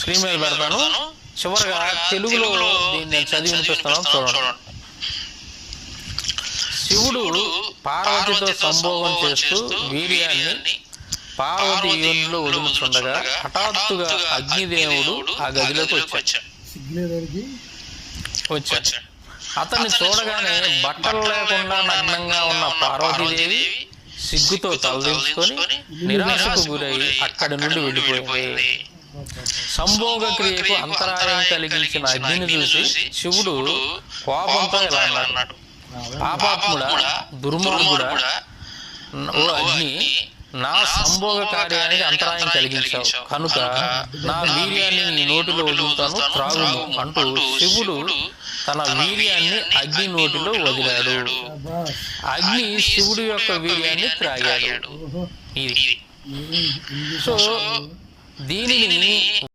Screen మీద పెడతాను. చివరిగా తెలుగులో దీన్ని నేను చదివి వినిపిస్తున్నాను, చూడండి. శివుడు పార్వతితో సంభోగం చేస్తూ వీర్యాన్ని పార్వతి యోనిలో వదులుతుండగా హఠాత్తుగా అగ్నిదేవుడు ఆ గదిలోకి వచ్చాడు. అతన్ని చూడగానే బట్టలు లేకుండా నగ్నంగా ఉన్న పార్వతీదేవి సిగ్గుతో తలదించుకొని నిరాశకు గురై అక్కడి నుండి వెళ్ళిపోయింది. సంభోగ క్రియకు అంతరాయం కలిగించిన అగ్నిని చూసి శివుడు కోపంతో ఇలా అన్నాడు, పాపాత్ముడా, దుర్మార్గుడా, ఓ అగ్ని, నా సంభోగ కార్యానికి అంతరాయం కలిగించావు కనుక నా వీర్యాన్ని నీ నోటిలో వదులుతాను, త్రాగుము అంటూ శివుడు తన వీర్యాన్ని అగ్ని నోటిలో వదిలాడు. అగ్ని శివుడి యొక్క వీర్యాన్ని త్రాగాడు. ఇది సో దీనిని